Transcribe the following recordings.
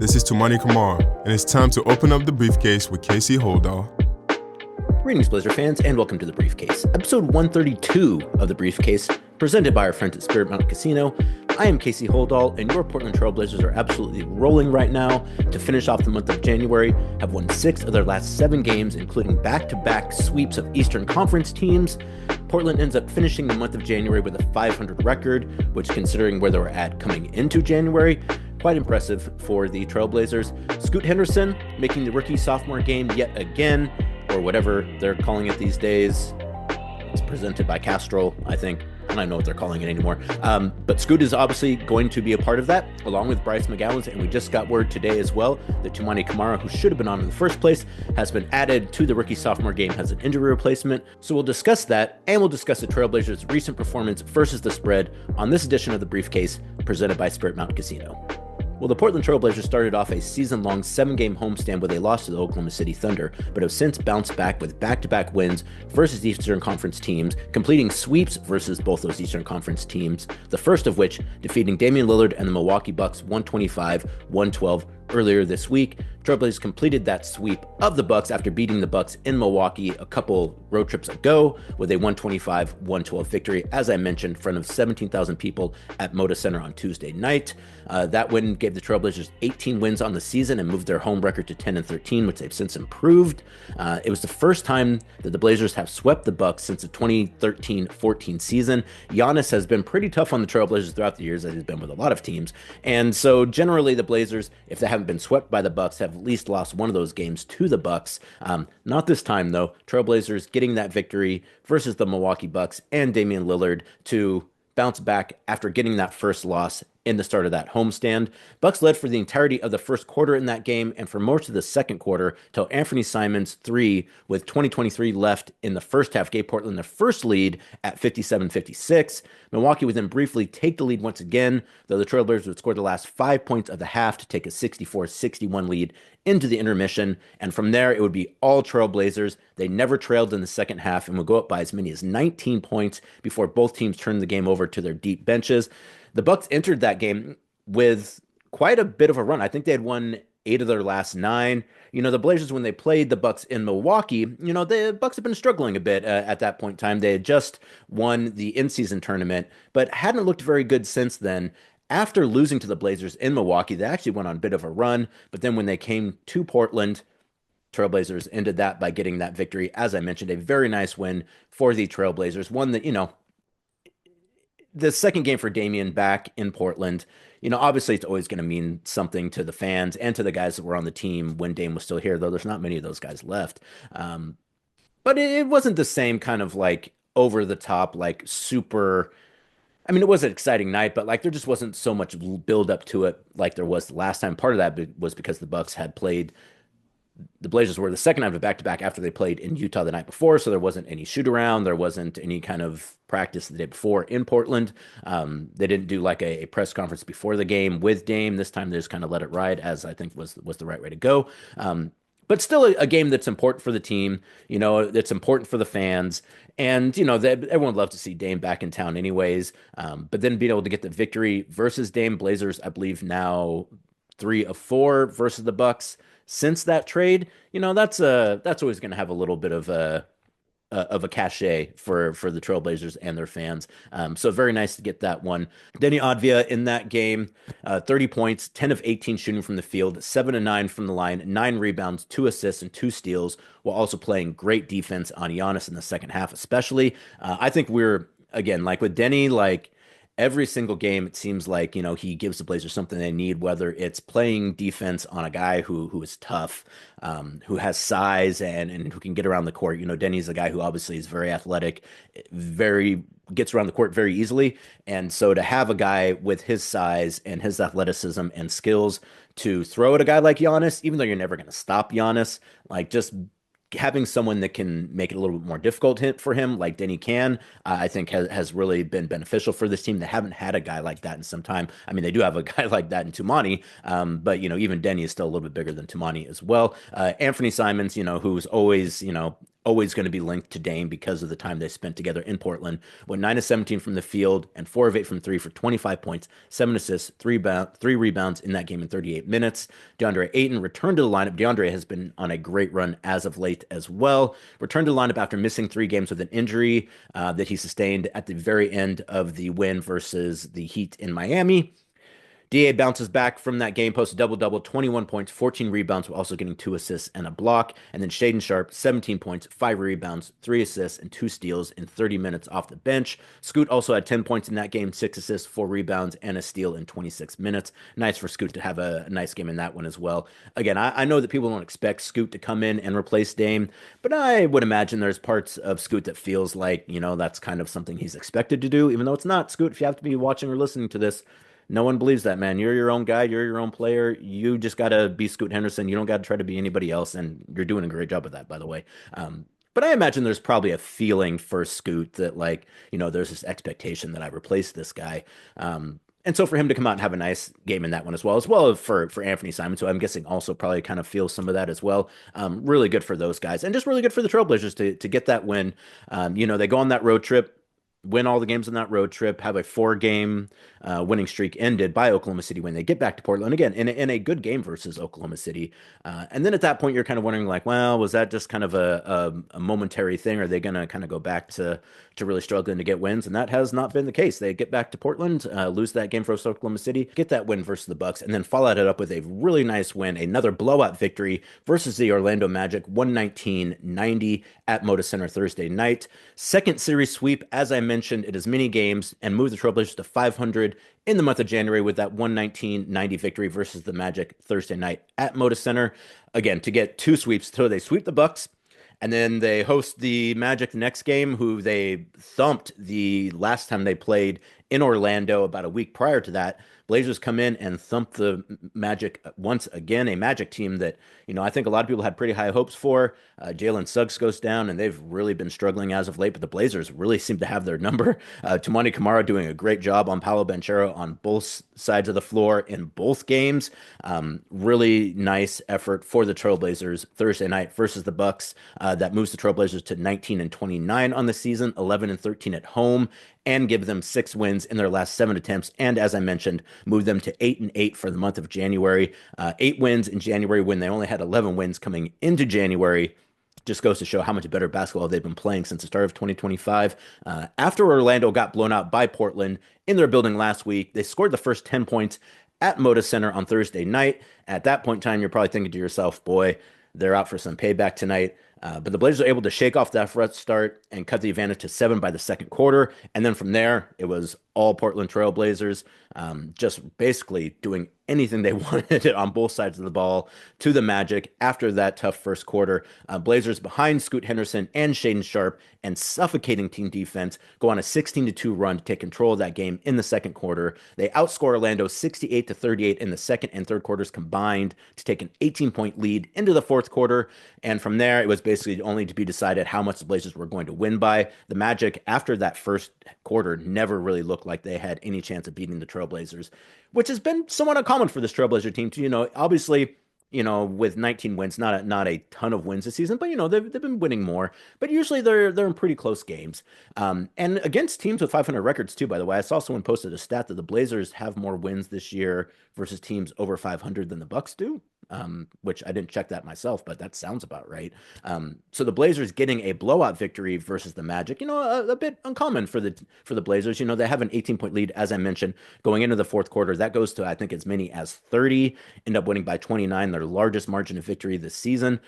This is Toumani Camara, and it's time to open up the briefcase with Casey Holdahl. Greetings, Blazer fans, and welcome to The Briefcase, episode 132 of The Briefcase, presented by our friends at Spirit Mountain Casino. I am Casey Holdahl, and your Portland Trail Blazers are absolutely rolling right now to finish off the month of January, have won 6 of their last 7 games, including back-to-back sweeps of Eastern Conference teams. Portland ends up finishing the month of January with a 500 record, which, considering where they were at coming into January, quite impressive for the Trailblazers. Scoot Henderson making the rookie-sophomore game yet again, or whatever they're calling it these days. It's presented by Castrol, I think. I don't know what they're calling it anymore. But Scoot is obviously going to be a part of that, along with Bryce McGowens. And we just got word today as well that Toumani Camara, who should have been on in the first place, has been added to the rookie-sophomore game as an injury replacement. So we'll discuss that, and we'll discuss the Trailblazers' recent performance versus the spread on this edition of The Briefcase, presented by Spirit Mountain Casino. Well, the Portland Trailblazers started off a season-long 7-game homestand where they lost to the Oklahoma City Thunder, but have since bounced back with back-to-back wins versus Eastern Conference teams, completing sweeps versus both those Eastern Conference teams, the first of which defeating Damian Lillard and the Milwaukee Bucks 125-112 earlier this week. Trailblazers completed that sweep of the Bucks after beating the Bucks in Milwaukee a couple road trips ago with a 125-112 victory, as I mentioned, in front of 17,000 people at Moda Center on Tuesday night. That win gave the Trailblazers 18 wins on the season and moved their home record to 10-13, which they've since improved. It was the first time that the Blazers have swept the Bucks since the 2013-14 season. Giannis has been pretty tough on the Trailblazers throughout the years, as he's been with a lot of teams. And so generally the Blazers, if they haven't been swept by the Bucks, have at least lost one of those games to the Bucks. Not this time, though. Trailblazers getting that victory versus the Milwaukee Bucks and Damian Lillard to bounce back after getting that first loss in the start of that homestand. Bucks led for the entirety of the first quarter in that game and for most of the second quarter till Anthony Simons' 3 with 20-23 left in the first half gave Portland the first lead at 57-56. Milwaukee would then briefly take the lead once again, though the Trailblazers would score the last 5 points of the half to take a 64-61 lead into the intermission, and from there it would be all Trailblazers. They never trailed in the second half and would go up by as many as 19 points before both teams turned the game over to their deep benches. The Bucks entered that game with quite a bit of a run. I think they had won 8 of their last 9. You know, the Blazers, when they played the Bucks in Milwaukee, you know, the Bucks have been struggling a bit at that point in time. They had just won the in-season tournament, but hadn't looked very good since then. After losing to the Blazers in Milwaukee, they actually went on a bit of a run, but then when they came to Portland, Trailblazers ended that by getting that victory. As I mentioned, a very nice win for the Trailblazers, one that, you know, the second game for Damian back in Portland, you know, obviously it's always going to mean something to the fans and to the guys that were on the team when Dame was still here, though there's not many of those guys left. But it wasn't the same kind of like over the top, like super. I mean, it was an exciting night, but like there just wasn't so much build up to it like there was the last time. Part of that was because the Bucks had played. The Blazers were the second night of a back-to-back after they played in Utah the night before, so there wasn't any shoot-around. There wasn't any kind of practice the day before in Portland. They didn't do like a press conference before the game with Dame. This time they just kind of let it ride, as I think was the right way to go. But still a game that's important for the team. You know, that's important for the fans. And, you know, everyone would love to see Dame back in town anyways. But then being able to get the victory versus Dame, Blazers, I believe now 3 of 4 versus the Bucks since that trade, you know, that's always going to have a little bit of a cachet for the Trailblazers and their fans. So very nice to get that one. Denny Advia in that game, 30 points, 10 of 18 shooting from the field, 7 of 9 from the line, 9 rebounds, 2 assists, and 2 steals, while also playing great defense on Giannis in the second half, especially. I think we're, again, like with Denny, like every single game, it seems like, you know, he gives the Blazers something they need, whether it's playing defense on a guy who is tough, who has size and who can get around the court. You know, Denny's a guy who obviously is very athletic, gets around the court very easily. And so to have a guy with his size and his athleticism and skills to throw at a guy like Giannis, even though you're never going to stop Giannis, like just having someone that can make it a little bit more difficult for him, like Denny can, I think has really been beneficial for this team. They haven't had a guy like that in some time. I mean, they do have a guy like that in Toumani, but, you know, even Denny is still a little bit bigger than Toumani as well. Anthony Simons, you know, who's always, you know, always going to be linked to Dame because of the time they spent together in Portland. Went 9 of 17 from the field and 4 of 8 from three for 25 points, 7 assists, three rebounds in that game in 38 minutes. DeAndre Ayton returned to the lineup. DeAndre has been on a great run as of late as well. Returned to the lineup after missing 3 games with an injury that he sustained at the very end of the win versus the Heat in Miami. DA bounces back from that game, posts a double-double, 21 points, 14 rebounds, while also getting 2 assists and a block. And then Shaedon Sharpe, 17 points, 5 rebounds, 3 assists, and 2 steals in 30 minutes off the bench. Scoot also had 10 points in that game, 6 assists, 4 rebounds, and a steal in 26 minutes. Nice for Scoot to have a nice game in that one as well. Again, I know that people don't expect Scoot to come in and replace Dame, but I would imagine there's parts of Scoot that feels like, that's kind of something he's expected to do, even though it's not. Scoot, if you have to be watching or listening to this, no one believes that, man. You're your own guy. You're your own player. You just got to be Scoot Henderson. You don't got to try to be anybody else. And you're doing a great job of that, by the way. But I imagine there's probably a feeling for Scoot that, there's this expectation that I replace this guy. And so for him to come out and have a nice game in that one as well for Anthony Simons, so I'm guessing also probably kind of feels some of that as well. Really good for those guys. And just really good for the Trailblazers to get that win. They go on that road trip, win all the games on that road trip, have a 4-game winning streak ended by Oklahoma City when they get back to Portland again in a good game versus Oklahoma City. And then at that point, you're kind of wondering, well, was that just kind of a momentary thing? Are they going to kind of go back to really struggling to get wins? And that has not been the case. They get back to Portland, lose that game versus Oklahoma City, get that win versus the Bucks, and then follow it up with a really nice win, another blowout victory versus the Orlando Magic, 119-90 at Moda Center Thursday night. Second series sweep, as I mentioned, it is mini games and moved the Trailblazers to 500 in the month of January with that 119-90 victory versus the Magic Thursday night at Moda Center. Again, to get 2 sweeps, so they sweep the Bucks, and then they host the Magic the next game, who they thumped the last time they played in Orlando about a week prior to that. Blazers come in and thump the Magic once again, a Magic team that, I think a lot of people had pretty high hopes for. Jalen Suggs goes down, and they've really been struggling as of late, but the Blazers really seem to have their number. Toumani Camara doing a great job on Paolo Banchero on both sides of the floor in both games. Really nice effort for the Trailblazers Thursday night versus the Bucks. That moves the Trailblazers to 19-29 on the season, 11-13 at home, and give them 6 wins in their last 7 attempts. And as I mentioned, move them to 8-8 for the month of January. 8 wins in January when they only had 11 wins coming into January. Just goes to show how much better basketball they've been playing since the start of 2025. After Orlando got blown out by Portland in their building last week, they scored the first 10 points at Moda Center on Thursday night. At that point in time, you're probably thinking to yourself, boy, they're out for some payback tonight. But the Blazers are able to shake off that rough start and cut the advantage to 7 by the second quarter. And then from there, it was all Portland Trailblazers, just basically doing anything they wanted on both sides of the ball to the Magic after that tough first quarter. Blazers behind Scoot Henderson and Shaedon Sharpe and suffocating team defense go on a 16-2 run to take control of that game in the second quarter. They outscore Orlando 68-38 in the second and third quarters combined to take an 18-point lead into the fourth quarter. And from there, it was basically only to be decided how much the Blazers were going to win by. The Magic, after that first quarter, never really looked like they had any chance of beating the Trailblazers, which has been somewhat uncommon for this Trailblazer team to, obviously, with 19 wins, not a ton of wins this season, but they've been winning more. But usually they're in pretty close games, and against teams with 500 records too. By the way, I saw someone posted a stat that the Blazers have more wins this year versus teams over 500 than the Bucks do. Which I didn't check that myself, but that sounds about right. So the Blazers getting a blowout victory versus the Magic, a bit uncommon for the Blazers. They have an 18-point lead, as I mentioned, going into the fourth quarter. That goes to, I think, as many as 30, end up winning by 29, their largest margin of victory this season.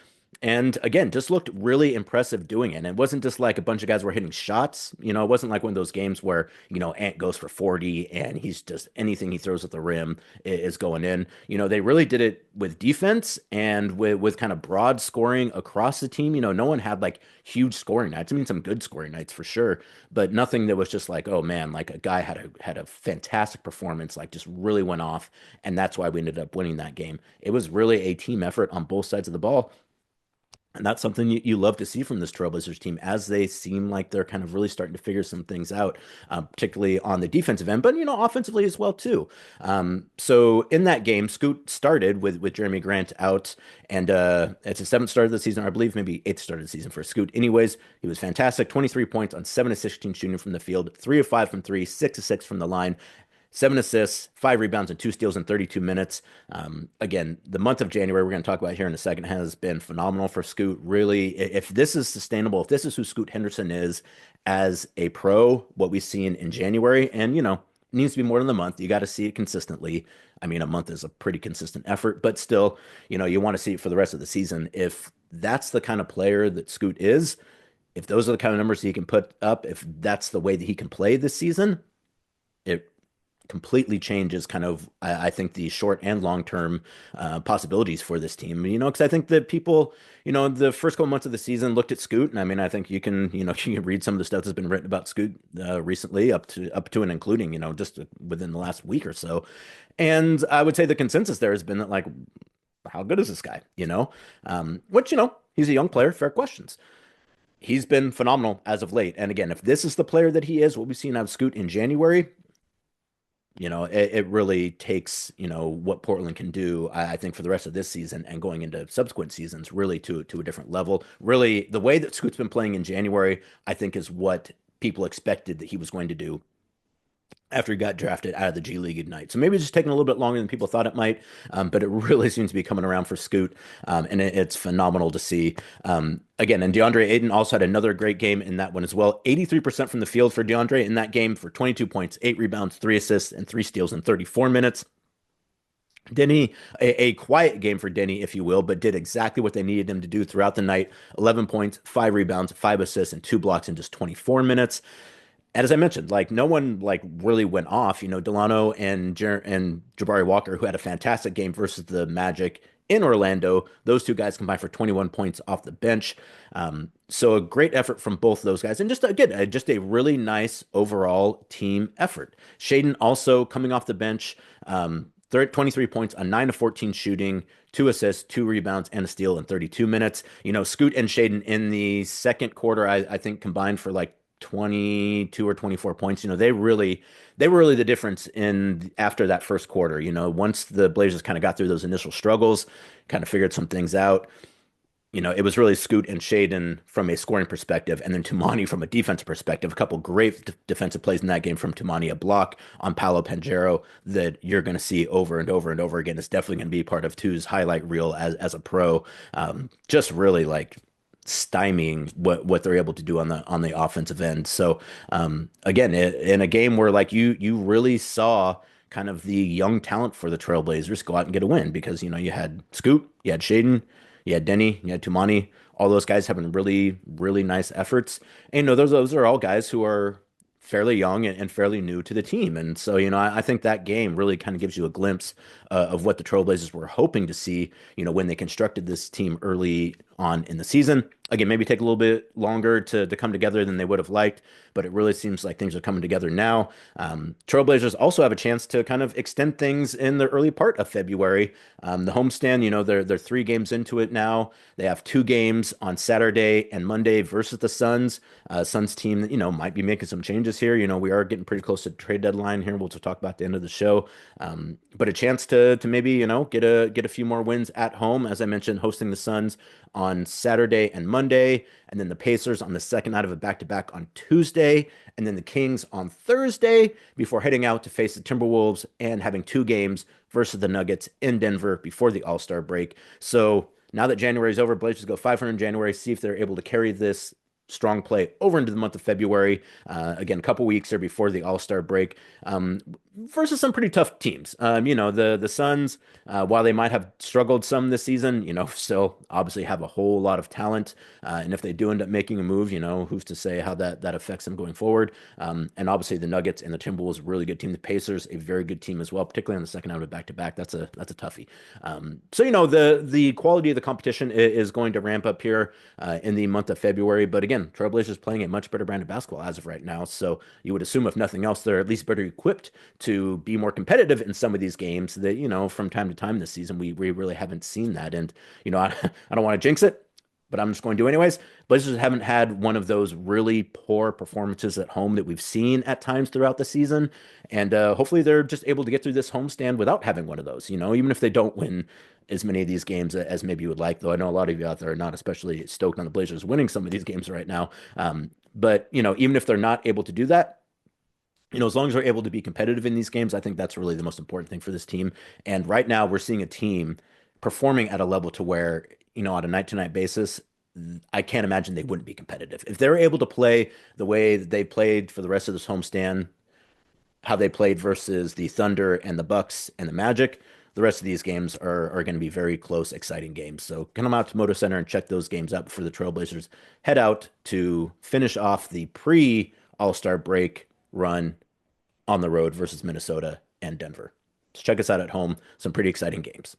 And again, just looked really impressive doing it. And it wasn't just like a bunch of guys were hitting shots. It wasn't like one of those games where, Ant goes for 40 and he's just anything he throws at the rim is going in. They really did it with defense and with kind of broad scoring across the team. No one had like huge scoring nights. I mean, some good scoring nights for sure, but nothing that was just like, oh man, like a guy had a fantastic performance, like just really went off. And that's why we ended up winning that game. It was really a team effort on both sides of the ball. And that's something you love to see from this Trailblazers team as they seem like they're kind of really starting to figure some things out, particularly on the defensive end, but offensively as well too. So in that game, Scoot started with Jeremy Grant out, and it's his seventh start of the season, or I believe maybe eighth start of the season for Scoot. Anyways, he was fantastic: 23 points on 7 of 16 shooting from the field, 3 of 5 from three, 6 of 6 from the line. 7 assists, 5 rebounds, and 2 steals in 32 minutes. Again, the month of January, we're going to talk about here in a second, has been phenomenal for Scoot. Really, if this is sustainable, if this is who Scoot Henderson is as a pro, what we've seen in January, and it needs to be more than a month. You got to see it consistently. I mean, a month is a pretty consistent effort, but still, you want to see it for the rest of the season. If that's the kind of player that Scoot is, if those are the kind of numbers he can put up, if that's the way that he can play this season, it completely changes kind of I think the short and long term possibilities for this team. Because I think that people, the first couple months of the season looked at Scoot, and I mean, I think you can you can read some of the stuff that's been written about Scoot recently, up to and including just within the last week or so. And I would say the consensus there has been that, like, how good is this guy? Which he's a young player, fair questions. He's been phenomenal as of late. And again, if this is the player that he is, what we've seen out of Scoot in January, it really takes, what Portland can do, I think, for the rest of this season and going into subsequent seasons, really to a different level. Really, the way that Scoot's been playing in January, I think, is what people expected that he was going to do after he got drafted out of the G League Ignite. So maybe it's just taking a little bit longer than people thought it might, but it really seems to be coming around for Scoot, and it's phenomenal to see. Again, and DeAndre Ayton also had another great game in that one as well. 83% from the field for DeAndre in that game for 22 points, 8 rebounds, 3 assists, and 3 steals in 34 minutes. Denny, a quiet game for Denny, if you will, but did exactly what they needed him to do throughout the night. 11 points, 5 rebounds, 5 assists, and 2 blocks in just 24 minutes. And as I mentioned, like, no one like really went off. Delano and Jabari Walker, who had a fantastic game versus the Magic in Orlando. Those two guys combined for 21 points off the bench. So a great effort from both those guys, and just again, just a really nice overall team effort. Shaden also coming off the bench. 23 points on 9 of 14 shooting, 2 assists, 2 rebounds, and a steal in 32 minutes. Scoot and Shaden in the second quarter, I think, combined for like 22 or 24 points. They were really the difference in after that first quarter. Once the Blazers kind of got through those initial struggles, kind of figured some things out, it was really Scoot and Shaden from a scoring perspective, and then Toumani from a defensive perspective. A couple great defensive plays in that game from Toumani, a block on Paolo Banchero that you're going to see over and over and over again. It's definitely going to be part of Tu's highlight reel as a pro. Just really like stymieing what they're able to do on the offensive end. So again, in a game where, like, you really saw kind of the young talent for the Trailblazers go out and get a win, because you had Scoot, you had Shaden, you had Denny, you had Toumani, all those guys having really, really nice efforts. And those are all guys who are fairly young and fairly new to the team. And so, I think that game really kind of gives you a glimpse of what the Trailblazers were hoping to see, when they constructed this team early on in the season. Again, maybe take a little bit longer to come together than they would have liked, but it really seems like things are coming together now. Trailblazers also have a chance to kind of extend things in the early part of February. The homestand, they're 3 games into it now. They have 2 games on Saturday and Monday versus the Suns. Suns team that, might be making some changes here. We are getting pretty close to the trade deadline here. We'll talk about the end of the show. But a chance to maybe, get a few more wins at home. As I mentioned, hosting the Suns on Saturday and Monday, and then the Pacers on the second night of a back-to-back on Tuesday, and then the Kings on Thursday, before heading out to face the Timberwolves and having 2 games versus the Nuggets in Denver before the All-Star break. So now that January is over, Blazers go 500 in January, see if they're able to carry this strong play over into the month of February. Again, a couple weeks there before the All-Star break, versus some pretty tough teams. The Suns, while they might have struggled some this season, still obviously have a whole lot of talent. And if they do end up making a move, who's to say how that affects them going forward. And obviously the Nuggets and the Timberwolves, a really good team. The Pacers, a very good team as well, particularly on the second out of a back-to-back. That's a toughie. So, the quality of the competition is going to ramp up here in the month of February. But again, Trailblazers playing a much better brand of basketball as of right now. So you would assume, if nothing else, they're at least better equipped to be more competitive in some of these games that, from time to time this season, we really haven't seen that. And, I don't want to jinx it, but I'm just going to anyways. Blazers haven't had one of those really poor performances at home that we've seen at times throughout the season. And hopefully they're just able to get through this homestand without having one of those, even if they don't win as many of these games as maybe you would like, though I know a lot of you out there are not especially stoked on the Blazers winning some of these games right now. But even if they're not able to do that, as long as they're able to be competitive in these games, I think that's really the most important thing for this team. And right now, we're seeing a team performing at a level to where, on a night to night basis, I can't imagine they wouldn't be competitive. If they're able to play the way that they played for the rest of this homestand, how they played versus the Thunder and the Bucks and the Magic, the rest of these games are going to be very close, exciting games. So come out to Moto Center and check those games out before the Trailblazers head out to finish off the pre All-Star break run on the road versus Minnesota and Denver. So check us out at home. Some pretty exciting games.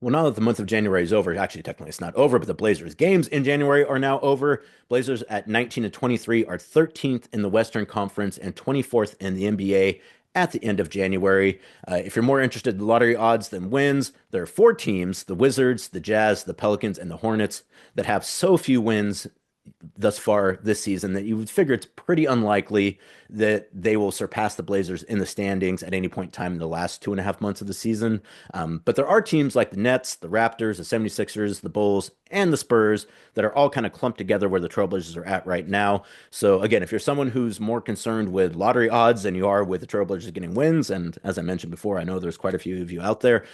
Well, now that the month of January is over, actually, technically it's not over, but the Blazers games in January are now over. Blazers at 19 and 23 are 13th in the Western Conference and 24th in the NBA at the end of January. If you're more interested in lottery odds than wins, there are four teams, the Wizards, the Jazz, the Pelicans, and the Hornets, that have so few wins thus far this season that you would figure it's pretty unlikely that they will surpass the Blazers in the standings at any point in time in the last 2.5 months of the season. But there are teams like the Nets, the Raptors, the 76ers, the Bulls, and the Spurs that are all kind of clumped together where the Trailblazers are at right now. So again, if you're someone who's more concerned with lottery odds than you are with the Trailblazers getting wins, and as I mentioned before, I know there's quite a few of you out there,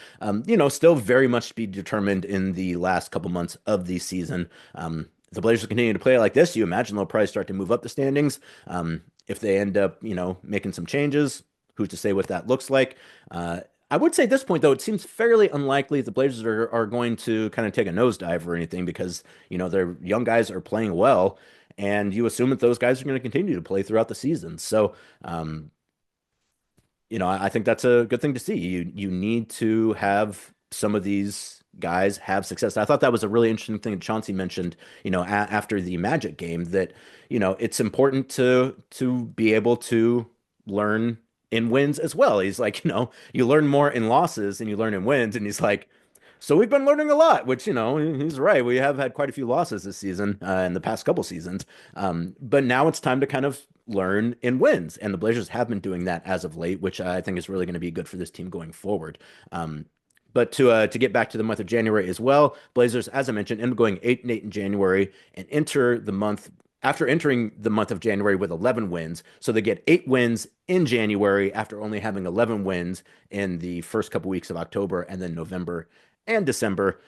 still very much to be determined in the last couple months of the season. If the Blazers continue to play like this, you imagine they'll probably start to move up the standings. If they end up, making some changes, who's to say what that looks like? I would say at this point, though, it seems fairly unlikely the Blazers are going to kind of take a nosedive or anything because, their young guys are playing well, and you assume that those guys are going to continue to play throughout the season. So, I think that's a good thing to see. You need to have some of these guys have success. I thought that was a really interesting thing that Chauncey mentioned, after the Magic game, that, it's important to be able to learn in wins as well. He's like, you learn more in losses than you learn in wins. And he's like, so we've been learning a lot, which, he's right. We have had quite a few losses this season, in the past couple seasons. But now it's time to kind of learn in wins. And the Blazers have been doing that as of late, which I think is really going to be good for this team going forward. But to get back to the month of January as well, Blazers, as I mentioned, end up going 8-8 in January and enter the month after entering the month of January with 11 wins. So they get 8 wins in January after only having 11 wins in the first couple weeks of October and then November and December.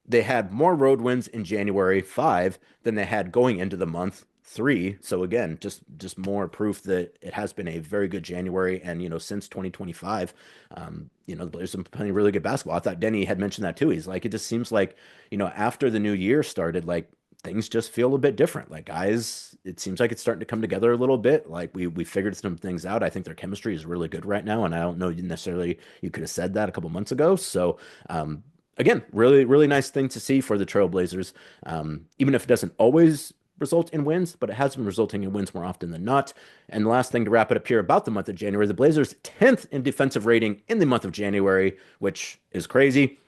They had more road wins in January, 5, than they had going into the month, 3. So again, just more proof that it has been a very good January. And, since 2025, the Blazers have been playing really good basketball. I thought Denny had mentioned that too. He's like, it just seems like, after the new year started, like things just feel a bit different. Like guys, it seems like it's starting to come together a little bit. Like we figured some things out. I think their chemistry is really good right now. And I don't know necessarily you could have said that a couple months ago. So, again, really, really nice thing to see for the Trailblazers. Even if it doesn't always result in wins, but it has been resulting in wins more often than not. And the last thing to wrap it up here about the month of January, the Blazers 10th in defensive rating in the month of January, which is crazy,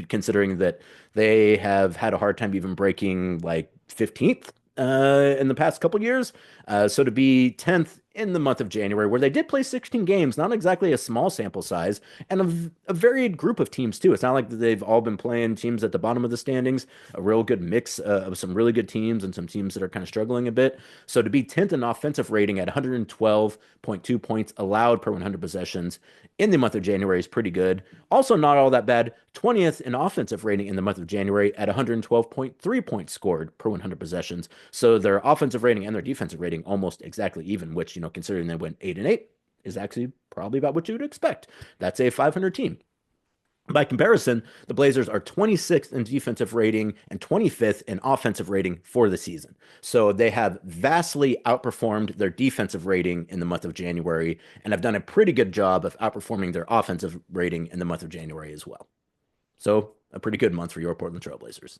considering that they have had a hard time even breaking like 15th in the past couple years. So to be 10th in the month of January, where they did play 16 games, not exactly a small sample size, and a varied group of teams too. It's not like they've all been playing teams at the bottom of the standings, a real good mix of some really good teams and some teams that are kind of struggling a bit. So to be 10th in offensive rating at 112.2 points allowed per 100 possessions in the month of January is pretty good. Also not all that bad. 20th in offensive rating in the month of January at 112.3 points scored per 100 possessions. So their offensive rating and their defensive rating almost exactly even, which, considering they went 8-8, is actually probably about what you would expect. That's a 500 team. By comparison, the Blazers are 26th in defensive rating and 25th in offensive rating for the season. So they have vastly outperformed their defensive rating in the month of January and have done a pretty good job of outperforming their offensive rating in the month of January as well. So a pretty good month for your Portland Trailblazers.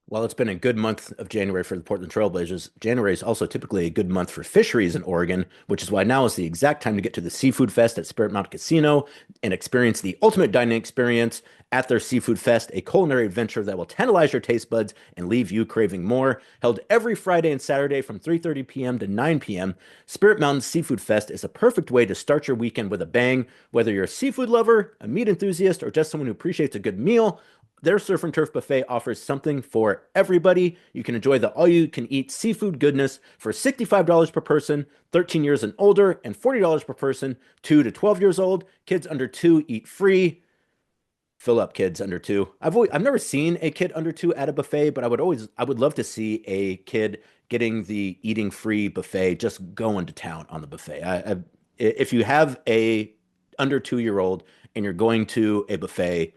While it's been a good month of January for the Portland Trail Blazers, January is also typically a good month for fisheries in Oregon, which is why now is the exact time to get to the Seafood Fest at Spirit Mountain Casino and experience the ultimate dining experience at their Seafood Fest, a culinary adventure that will tantalize your taste buds and leave you craving more. Held every Friday and Saturday from 3:30 p.m. to 9 p.m., Spirit Mountain Seafood Fest is a perfect way to start your weekend with a bang. Whether you're a seafood lover, a meat enthusiast, or just someone who appreciates a good meal, their Surf and Turf buffet offers something for everybody. You can enjoy the all-you-can-eat seafood goodness for $65 per person, 13 years and older, and $40 per person, 2 to 12 years old. Kids under 2 eat free. Fill up, kids under 2. I've never seen a kid under 2 at a buffet, but I would love to see a kid getting the eating free buffet, just going to town on the buffet. If you have a under 2-year-old and you're going to a buffet,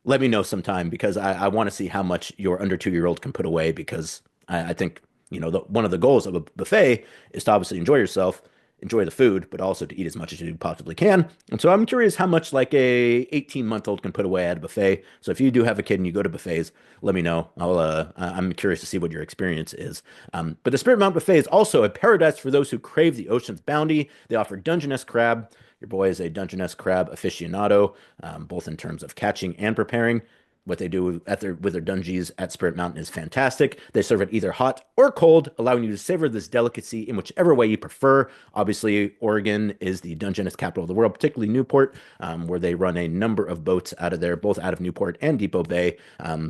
let me know sometime because I want to see how much your under 2-year-old can put away because I think, one of the goals of a buffet is to obviously enjoy yourself, enjoy the food, but also to eat as much as you possibly can. And so I'm curious how much like a 18-month-old can put away at a buffet. So if you do have a kid and you go to buffets, let me know. I'm curious to see what your experience is. But the Spirit Mountain Buffet is also a paradise for those who crave the ocean's bounty. They offer Dungeness crab. Your boy is a Dungeness crab aficionado, both in terms of catching and preparing. What they do with their dungeons at Spirit Mountain is fantastic. They serve it either hot or cold, allowing you to savor this delicacy in whichever way you prefer. Obviously, Oregon is the Dungeness capital of the world, particularly Newport, where they run a number of boats out of there, both out of Newport and Depot Bay.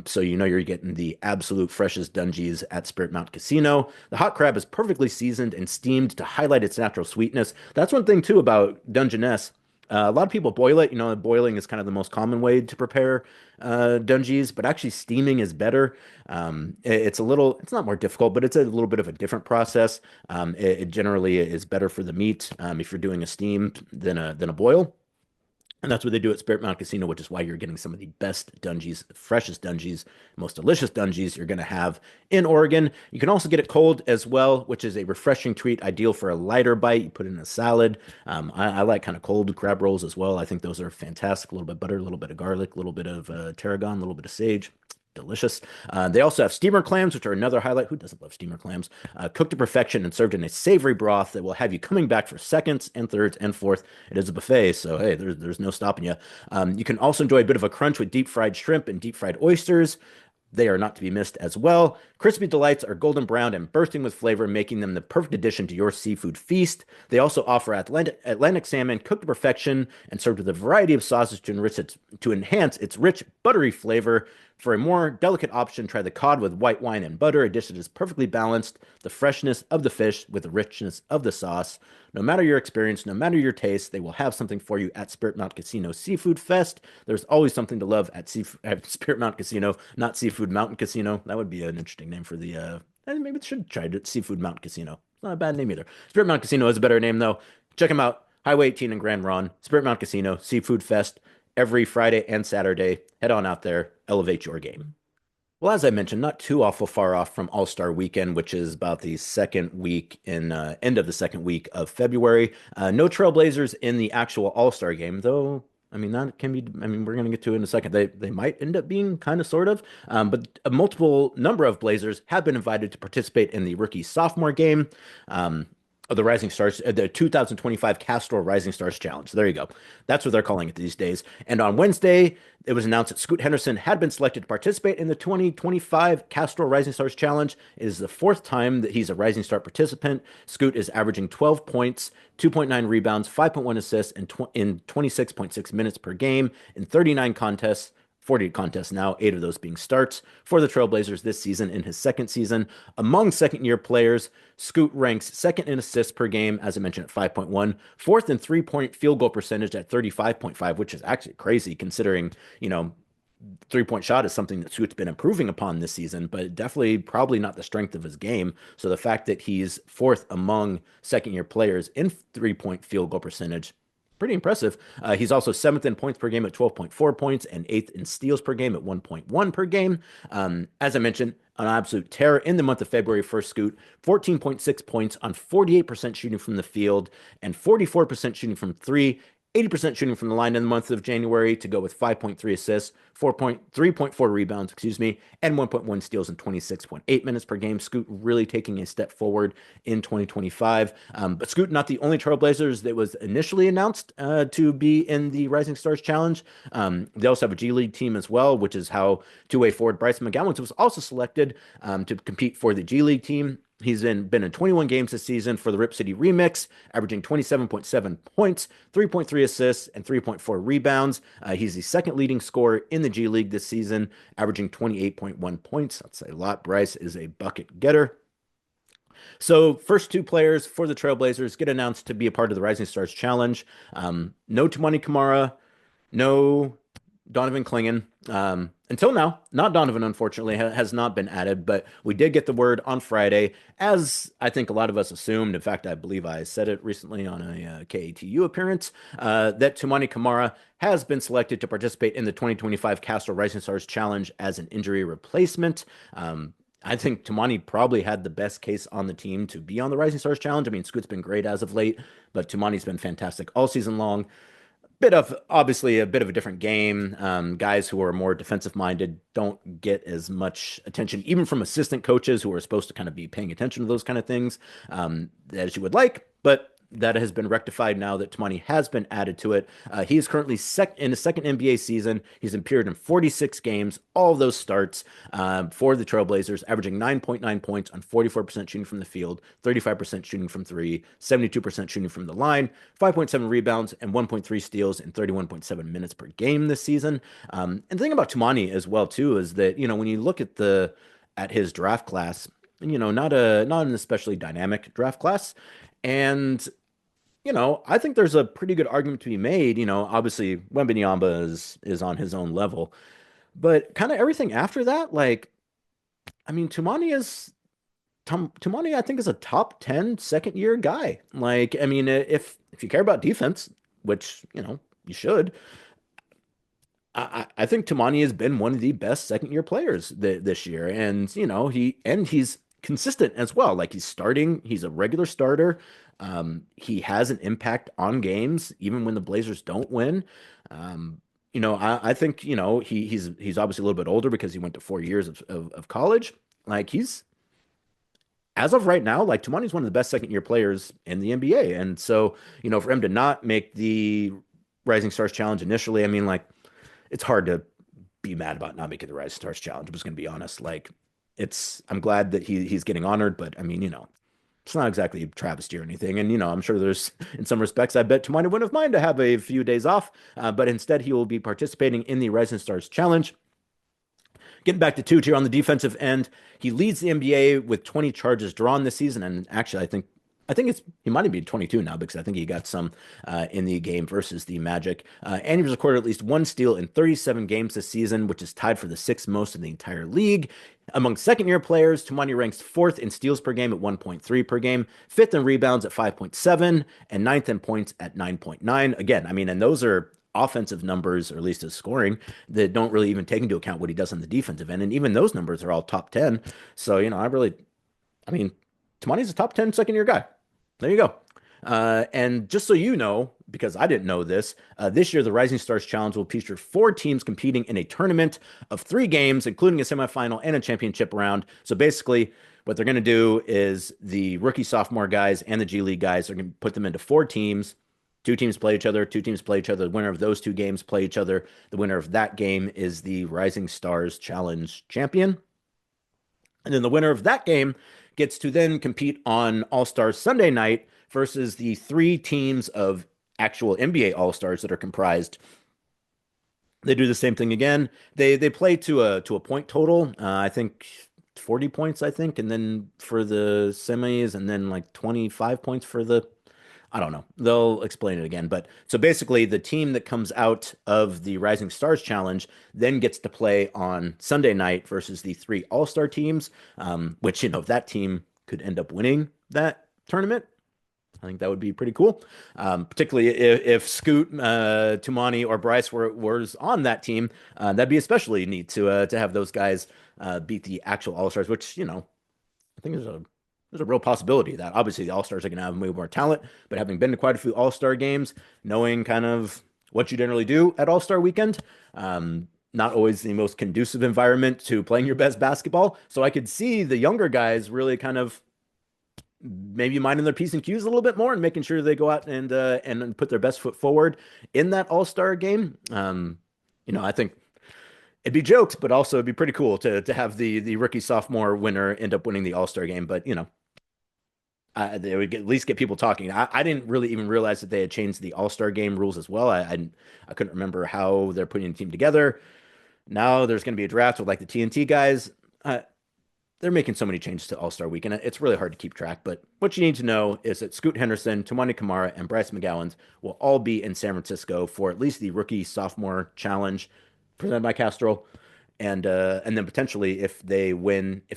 So you're getting the absolute freshest dungeons at Spirit Mountain Casino. The hot crab is perfectly seasoned and steamed to highlight its natural sweetness. That's one thing too about Dungeness. A lot of people boil it. Boiling is kind of the most common way to prepare dungeons, but actually steaming is better. It's not more difficult, but it's a little bit of a different process. It generally is better for the meat if you're doing a steam than a boil. And that's what they do at Spirit Mountain Casino, which is why you're getting some of the best dungeons, freshest dungeons, most delicious dungeons you're going to have in Oregon. You can also get it cold as well, which is a refreshing treat, ideal for a lighter bite. You put it in a salad. I like kind of cold crab rolls as well. I think those are fantastic. A little bit of butter, a little bit of garlic, a little bit of tarragon, a little bit of sage. Delicious. They also have steamer clams, which are another highlight. Who doesn't love steamer clams? Cooked to perfection and served in a savory broth that will have you coming back for seconds and thirds and fourth. It is a buffet, so hey, there's no stopping you. You can also enjoy a bit of a crunch with deep fried shrimp and deep fried oysters. They are not to be missed as well. Crispy delights are golden brown and bursting with flavor, making them the perfect addition to your seafood feast. They also offer Atlantic salmon cooked to perfection and served with a variety of sauces to enhance its rich, buttery flavor. For a more delicate option, try the cod with white wine and butter. A dish that is perfectly balanced, the freshness of the fish with the richness of the sauce. No matter your experience, no matter your taste, they will have something for you at Spirit Mountain Casino Seafood Fest. There's always something to love at Spirit Mountain Casino, not Seafood Mountain Casino. That would be an interesting name for the, maybe it should try it, Seafood Mountain Casino. Not a bad name either. Spirit Mountain Casino is a better name though. Check them out. Highway 18 and Grand Ron, Spirit Mountain Casino, Seafood Fest, every Friday and Saturday. Head on out there, elevate your game. Well, as I mentioned, not too awful far off from All-Star Weekend, which is about the second week end of the second week of February. No Trailblazers in the actual All-Star game, though. I mean, that can be, we're going to get to it in a second. They might end up being kind of sort of, but a multiple number of Blazers have been invited to participate in the rookie sophomore game. Of the Rising Stars, the 2025 Castrol Rising Stars Challenge. There you go. That's what they're calling it these days. And on Wednesday, it was announced that Scoot Henderson had been selected to participate in the 2025 Castrol Rising Stars Challenge. It is the fourth time that he's a Rising Star participant. Scoot is averaging 12 points, 2.9 rebounds, 5.1 assists, and in 26.6 minutes per game in 39 contests. 40 contests now, 8 of those being starts for the Trailblazers this season in his second season. Among second-year players, Scoot ranks second in assists per game, as I mentioned, at 5.1, fourth in three-point field goal percentage at 35.5, which is actually crazy considering, three-point shot is something that Scoot's been improving upon this season, but definitely probably not the strength of his game. So the fact that he's fourth among second-year players in three-point field goal percentage, pretty impressive. He's also seventh in points per game at 12.4 points and eighth in steals per game at 1.1 per game. As I mentioned, an absolute terror in the month of February for Scoot, 14.6 points on 48% shooting from the field and 44% shooting from three 80% shooting from the line in the month of January to go with 5.3 assists, 3.4 rebounds, and 1.1 steals in 26.8 minutes per game. Scoot really taking a step forward in 2025. But Scoot, not the only Trailblazers that was initially announced to be in the Rising Stars Challenge. They also have a G League team as well, which is how two-way forward Bryce McGowens was also selected to compete for the G League team. He's been in 21 games this season for the Rip City Remix, averaging 27.7 points, 3.3 assists, and 3.4 rebounds. He's the second leading scorer in the G League this season, averaging 28.1 points. I'd say a lot. Bryce is a bucket getter. So, first two players for the Trailblazers get announced to be a part of the Rising Stars Challenge. No Toumani Camara, no Donovan Clingan. Until now, not Donovan, unfortunately, has not been added, but we did get the word on Friday, as I think a lot of us assumed. In fact, I believe I said it recently on a KATU appearance, that Toumani Camara has been selected to participate in the 2025 Castro Rising Stars Challenge as an injury replacement. I think Toumani probably had the best case on the team to be on the Rising Stars Challenge. I mean, Scoot's been great as of late, but Toumani's been fantastic all season long. Obviously a bit of a different game. Guys who are more defensive minded don't get as much attention, even from assistant coaches who are supposed to kind of be paying attention to those kind of things, as you would like. But that has been rectified now that Toumani has been added to it. He is currently in his second NBA season. He's appeared in 46 games, all of those starts for the Trailblazers, averaging 9.9 points on 44% shooting from the field, 35% shooting from three, 72% shooting from the line, 5.7 rebounds, and 1.3 steals in 31.7 minutes per game this season. And the thing about Toumani as well, too, is that, when you look at his draft class, not an especially dynamic draft class. And I think there's a pretty good argument to be made. Obviously, Wembanyama is on his own level, but kind of everything after that, like, I mean, Toumani, I think, is a top 10 second year guy. Like, I mean, if you care about defense, which you should, I think Toumani has been one of the best second year players this year, and he's consistent as well. Like, he's starting, he's a regular starter. He has an impact on games, even when the Blazers don't win. I think, he's obviously a little bit older because he went to 4 years of college. Like, as of right now, like, Toumani's one of the best second year players in the NBA. And so, for him to not make the Rising Stars Challenge initially, I mean, like, it's hard to be mad about not making the Rising Stars Challenge. I'm just going to be honest. Like, I'm glad that he's getting honored, but I mean, it's not exactly a travesty or anything. And, I'm sure there's, in some respects, I bet Toumani wouldn't have minded to have a few days off, but instead he will be participating in the Rising Stars Challenge. Getting back to Tooch here on the defensive end, he leads the NBA with 20 charges drawn this season. And actually, I think he might be 22 now, because I think he got some in the game versus the Magic. And he recorded at least one steal in 37 games this season, which is tied for the sixth most in the entire league. Among second-year players, Toumani ranks fourth in steals per game at 1.3 per game, fifth in rebounds at 5.7, and ninth in points at 9.9. Again, I mean, and those are offensive numbers, or at least his scoring, that don't really even take into account what he does on the defensive end. And even those numbers are all top 10. So, I mean, Toumani's a top 10 second-year guy. There you go. And just so you know, because I didn't know this, this year the Rising Stars Challenge will feature 4 teams competing in a tournament of 3 games, including a semifinal and a championship round. So basically, what they're going to do is the rookie, sophomore guys and the G League guys are going to put them into 4 teams. 2 teams play each other, 2 teams play each other. The winner of those 2 games play each other. The winner of that game is the Rising Stars Challenge champion. And then the winner of that game gets to then compete on All-Stars Sunday night versus the 3 teams of actual NBA All-Stars that are comprised. They do the same thing again. They play to a point total. I think 40 points, I think, and then for the semis, and then like 25 points for the, I don't know. They'll explain it again. But so basically, the team that comes out of the Rising Stars Challenge then gets to play on Sunday night versus the 3 All-Star teams, which, if that team could end up winning that tournament, I think that would be pretty cool. Particularly if Scoot, Toumani, or Bryce was on that team, that'd be especially neat to have those guys beat the actual All-Stars, which, I think is a there's a real possibility that obviously the All-Stars are going to have way more talent, but having been to quite a few All-Star games, knowing kind of what you generally do at All-Star weekend, not always the most conducive environment to playing your best basketball. So I could see the younger guys really kind of maybe minding their P's and Q's a little bit more and making sure they go out and put their best foot forward in that All-Star game. I think it'd be jokes, but also it'd be pretty cool to have the rookie sophomore winner end up winning the All-Star game. But they would at least get people talking. I didn't really even realize that they had changed the All-Star game rules as well. I couldn't remember how they're putting the team together. Now there's going to be a draft with like the TNT guys. They're making so many changes to All-Star Weekend. It's really hard to keep track. But what you need to know is that Scoot Henderson, Toumani Camara, and Bryce McGowens will all be in San Francisco for at least the rookie sophomore challenge presented by Castrol. And then potentially if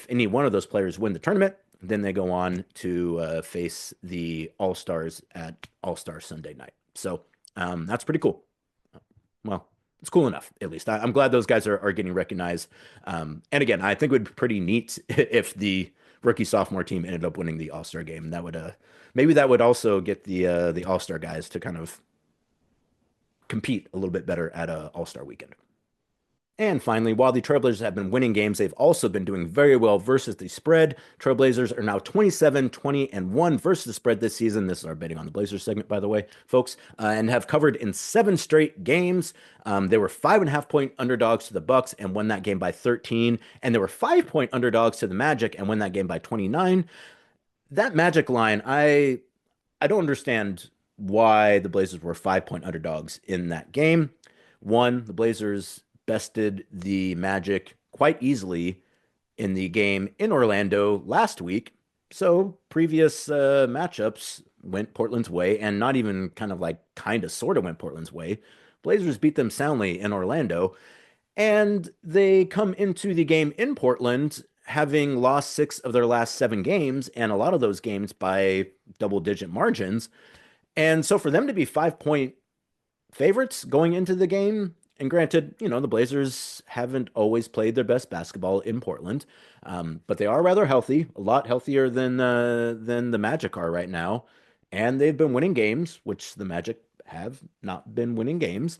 any one of those players win the tournament, then they go on to face the All-Stars at All-Star Sunday night. So that's pretty cool. Well, it's cool enough, at least. I'm glad those guys are getting recognized. And again, I think it would be pretty neat if the rookie sophomore team ended up winning the All-Star game. That would maybe that would also get the All-Star guys to kind of compete a little bit better at All-Star weekend. And finally, while the Trailblazers have been winning games, they've also been doing very well versus the spread. Trailblazers are now 27-20-1 versus the spread this season. This is our betting on the Blazers segment, by the way, folks, and have covered in 7 straight games. They were 5.5-point underdogs to the Bucks and won that game by 13. And they were 5-point underdogs to the Magic and won that game by 29. That Magic line, I don't understand why the Blazers were 5-point underdogs in that game. One, the Blazers bested the Magic quite easily in the game in Orlando last week. So previous matchups went Portland's way, and not even kind of sort of went Portland's way. Blazers beat them soundly in Orlando, and they come into the game in Portland having lost 6 of their last 7 games, and a lot of those games by double-digit margins. And so for them to be 5-point favorites going into the game, and granted, the Blazers haven't always played their best basketball in Portland, but they are rather healthy, a lot healthier than the Magic are right now. And they've been winning games, which the Magic have not been winning games.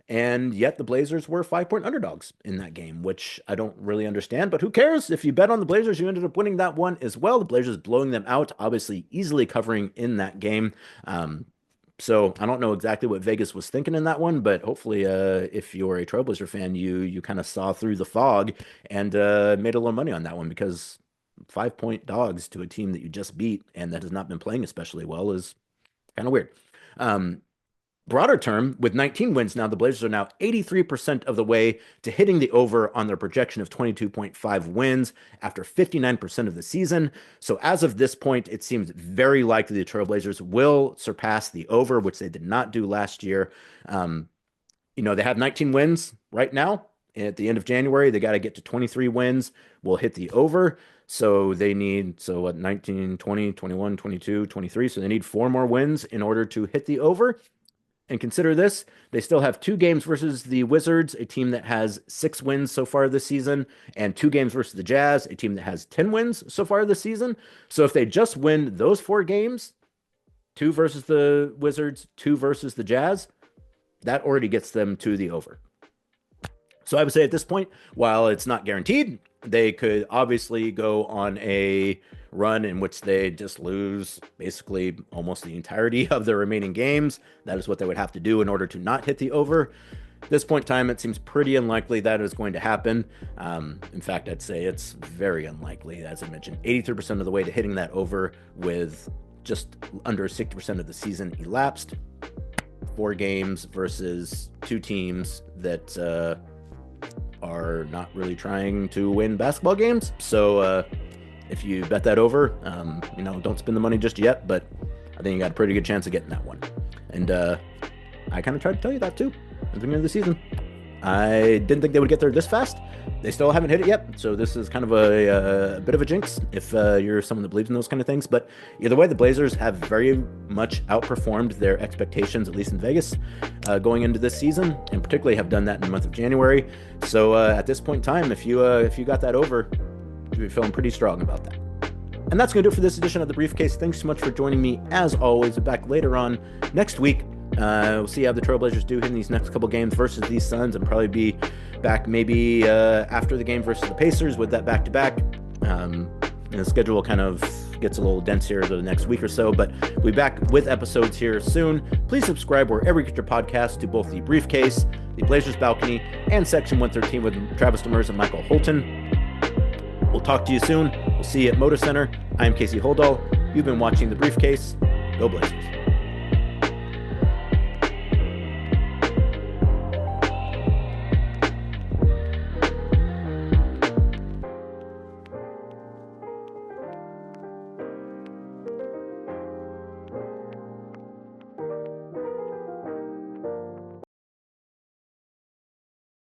And yet the Blazers were 5-point underdogs in that game, which I don't really understand. But who cares? If you bet on the Blazers, you ended up winning that one as well. The Blazers blowing them out, obviously easily covering in that game. So I don't know exactly what Vegas was thinking in that one, but hopefully if you're a Trailblazer fan, you kind of saw through the fog and made a little money on that one, because 5-point dogs to a team that you just beat and that has not been playing especially well is kind of weird. Broader term, with 19 wins now, the Blazers are now 83% of the way to hitting the over on their projection of 22.5 wins after 59% of the season. So as of this point, it seems very likely the Trailblazers will surpass the over, which they did not do last year. They have 19 wins right now. At the end of January, they got to get to 23 wins. We'll hit the over. So they need, 19, 20, 21, 22, 23. So they need 4 more wins in order to hit the over. And consider this, they still have 2 games versus the Wizards, a team that has 6 wins so far this season, and 2 games versus the Jazz, a team that has 10 wins so far this season. So if they just win those 4 games, 2 versus the Wizards, 2 versus the Jazz, that already gets them to the over. So I would say at this point, while it's not guaranteed, they could obviously go on a run in which they just lose basically almost the entirety of their remaining games. That is what they would have to do in order to not hit the over. At this point in time, it seems pretty unlikely that is going to happen. In fact, I'd say it's very unlikely. As I mentioned, 83% of the way to hitting that over with just under 60% of the season elapsed. 4 games versus 2 teams that are not really trying to win basketball games. So if you bet that over, don't spend the money just yet, but I think you got a pretty good chance of getting that one. And I kind of tried to tell you that too at the beginning of the season. I didn't think they would get there this fast. They still haven't hit it yet, so this is kind of a bit of a jinx if you're someone that believes in those kind of things. But either way, the Blazers have very much outperformed their expectations, at least in Vegas, going into this season, and particularly have done that in the month of January. So at this point in time, if you got that over, you'd be feeling pretty strong about that. And that's going to do it for this edition of The Briefcase. Thanks so much for joining me. As always, back later on next week. We'll see how the Trailblazers do in these next couple games versus these Suns, and probably be back maybe after the game versus the Pacers with that back-to-back. And the schedule kind of gets a little dense here over the next week or so, but we'll be back with episodes here soon. Please subscribe wherever you get your podcasts to both The Briefcase, The Blazers Balcony, and Section 113 with Travis Demers and Michael Holton. We'll talk to you soon. We'll see you at Motor Center. I'm Casey Holdahl. You've been watching The Briefcase. Go Blazers.